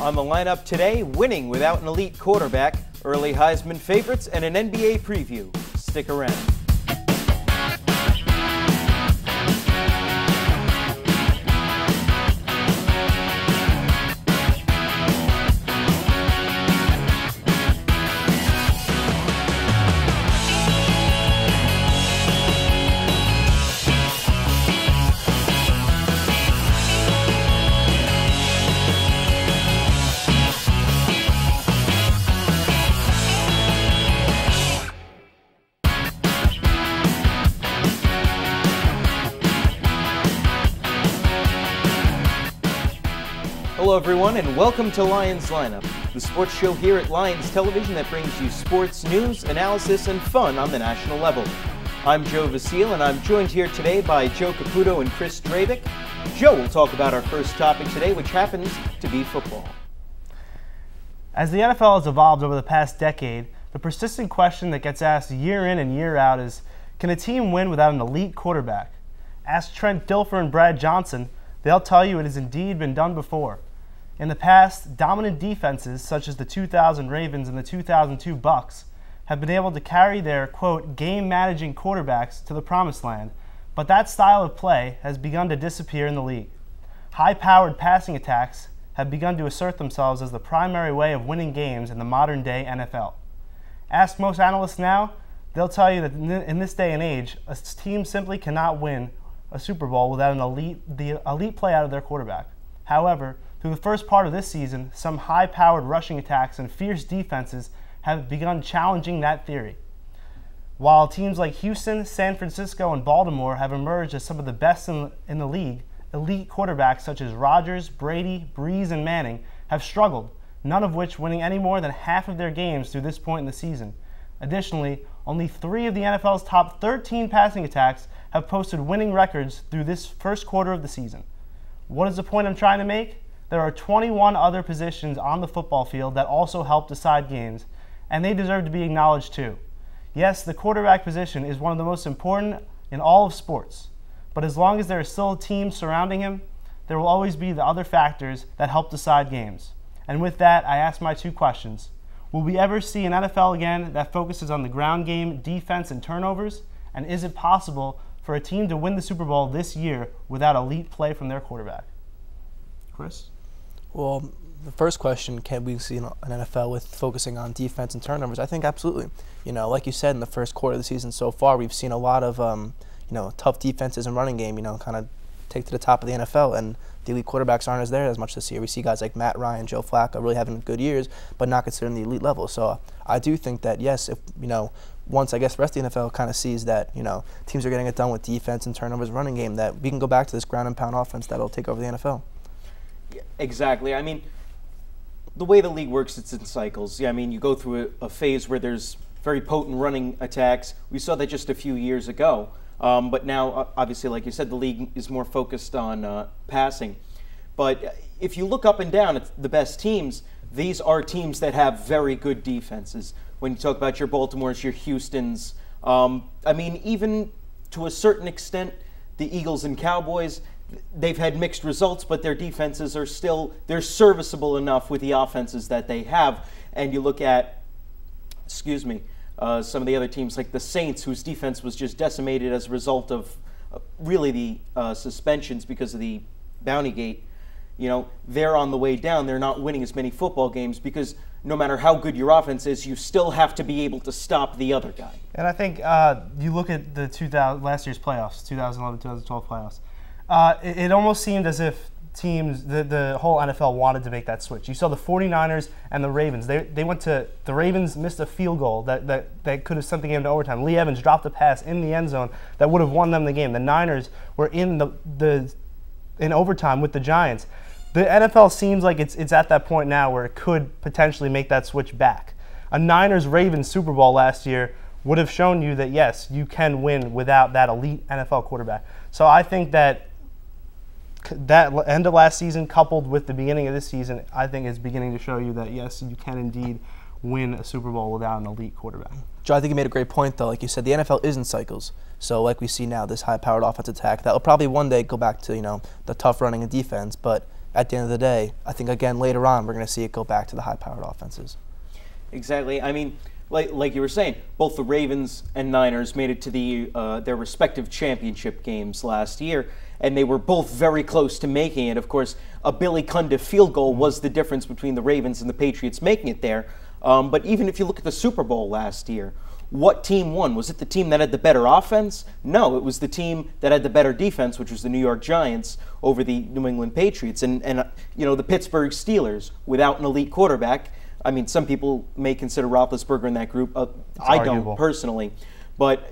On the lineup today, winning without an elite quarterback, early Heisman favorites, and an NBA preview. Stick around. Hello everyone and welcome to Lions Lineup, the sports show here at Lions Television that brings you sports news, analysis, and fun on the national level. I'm Joe Vasile and I'm joined here today by Joe Caputo and Chris Drabik. Joe will talk about our first topic today, which happens to be football. As the NFL has evolved over the past decade, the persistent question that gets asked year in and year out is, can a team win without an elite quarterback? Ask Trent Dilfer and Brad Johnson, they'll tell you it has indeed been done before. In the past, dominant defenses such as the 2000 Ravens and the 2002 Bucks have been able to carry their, quote, game-managing quarterbacks to the promised land, but that style of play has begun to disappear in the league. High-powered passing attacks have begun to assert themselves as the primary way of winning games in the modern-day NFL. Ask most analysts now, they'll tell you that in this day and age, a team simply cannot win a Super Bowl without the elite play out of their quarterback. However, through the first part of this season, some high-powered rushing attacks and fierce defenses have begun challenging that theory. While teams like Houston, San Francisco, and Baltimore have emerged as some of the best in the league, elite quarterbacks such as Rodgers, Brady, Breeze, and Manning have struggled, none of which winning any more than half of their games through this point in the season. Additionally, only 3 of the NFL's top 13 passing attacks have posted winning records through this first quarter of the season. What is the point I'm trying to make? There are 21 other positions on the football field that also help decide games, and they deserve to be acknowledged too. Yes, the quarterback position is one of the most important in all of sports, but as long as there is still a team surrounding him, there will always be the other factors that help decide games. And with that, I ask my 2 questions. Will we ever see an NFL again that focuses on the ground game, defense, and turnovers? And is it possible for a team to win the Super Bowl this year without elite play from their quarterback? Chris? Well, the first question, can we see an NFL with focusing on defense and turnovers? I think absolutely. You know, like you said, in the first quarter of the season so far, we've seen a lot of, tough defenses and running game, kind of take to the top of the NFL, and the elite quarterbacks aren't as much this year. We see guys like Matt Ryan, Joe Flacco really having good years, but not considering the elite level. So I do think that, yes, if, once I guess the rest of the NFL kind of sees that, teams are getting it done with defense and turnovers, running game, that we can go back to this ground and pound offense that'll take over the NFL. Yeah, exactly. I mean, the way the league works, it's in cycles. Yeah, I mean, you go through a phase where there's very potent running attacks. We saw that just a few years ago. But now, obviously, like you said, the league is more focused on passing. But if you look up and down at the best teams, these are teams that have very good defenses. When you talk about your Baltimores, your Houstons, I mean, even to a certain extent, the Eagles and Cowboys, they've had mixed results, but their defenses are still, they're serviceable enough with the offenses that they have. And you look at, some of the other teams like the Saints, whose defense was just decimated as a result of really the suspensions because of the Bounty Gate. They're on the way down. They're not winning as many football games because no matter how good your offense is, you still have to be able to stop the other guy. And I think you look at the last year's playoffs, 2011-2012 playoffs, it almost seemed as if teams, the whole NFL wanted to make that switch. You saw the 49ers and the Ravens. They went to, the Ravens missed a field goal that could have sent the game to overtime. Lee Evans dropped a pass in the end zone that would have won them the game. The Niners were in in overtime with the Giants. The NFL seems like it's at that point now where it could potentially make that switch back. A Niners-Ravens Super Bowl last year would have shown you that, yes, you can win without that elite NFL quarterback. So I think that end of last season coupled with the beginning of this season, I think is beginning to show you that, yes, you can indeed win a Super Bowl without an elite quarterback. Joe, I think you made a great point, though. Like you said, the NFL is in cycles. So like we see now, this high-powered offense attack, that will probably one day go back to, the tough running and defense. But at the end of the day, I think, again, later on, we're going to see it go back to the high-powered offenses. Exactly. I mean, like you were saying, both the Ravens and Niners made it to their respective championship games last year, and they were both very close to making it. Of course, a Billy Cundiff field goal was the difference between the Ravens and the Patriots making it there. But even if you look at the Super Bowl last year, what team won? Was it the team that had the better offense? No, it was the team that had the better defense, which was the New York Giants over the New England Patriots. And the Pittsburgh Steelers, without an elite quarterback. I mean, some people may consider Roethlisberger in that group. I don't personally. But,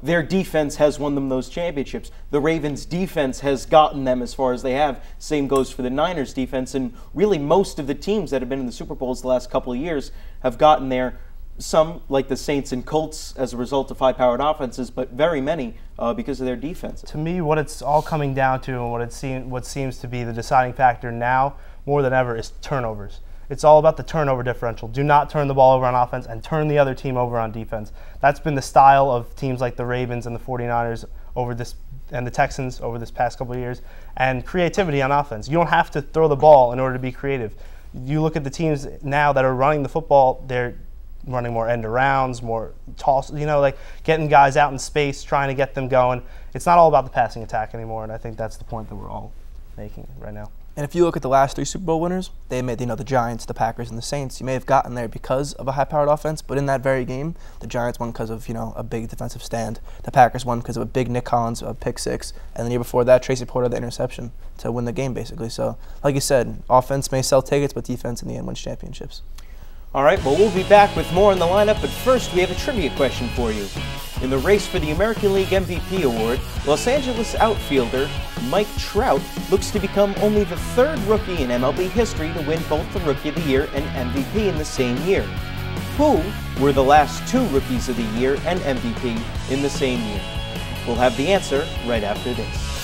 their defense has won them those championships. The Ravens' defense has gotten them as far as they have. Same goes for the Niners' defense. And really most of the teams that have been in the Super Bowls the last couple of years have gotten there. Some, like the Saints and Colts, as a result of high-powered offenses, but very many because of their defenses. To me, what it's all coming down to and what seems to be the deciding factor now more than ever is turnovers. It's all about the turnover differential. Do not turn the ball over on offense and turn the other team over on defense. That's been the style of teams like the Ravens and the 49ers and the Texans over this past couple of years. And creativity on offense. You don't have to throw the ball in order to be creative. You look at the teams now that are running the football, they're running more end arounds, more toss, like getting guys out in space, trying to get them going. It's not all about the passing attack anymore, and I think that's the point that we're all making right now. And if you look at the last 3 Super Bowl winners, they made, the Giants, the Packers, and the Saints. You may have gotten there because of a high-powered offense, but in that very game, the Giants won because of, a big defensive stand. The Packers won because of a big Nick Collins pick six, and the year before that, Tracy Porter the interception to win the game, basically. So, like you said, offense may sell tickets, but defense in the end wins championships. All right, well, we'll be back with more in the lineup, but first we have a trivia question for you. In the race for the American League MVP award, Los Angeles outfielder Mike Trout looks to become only the 3rd rookie in MLB history to win both the Rookie of the Year and MVP in the same year. Who were the last 2 Rookies of the Year and MVP in the same year? We'll have the answer right after this.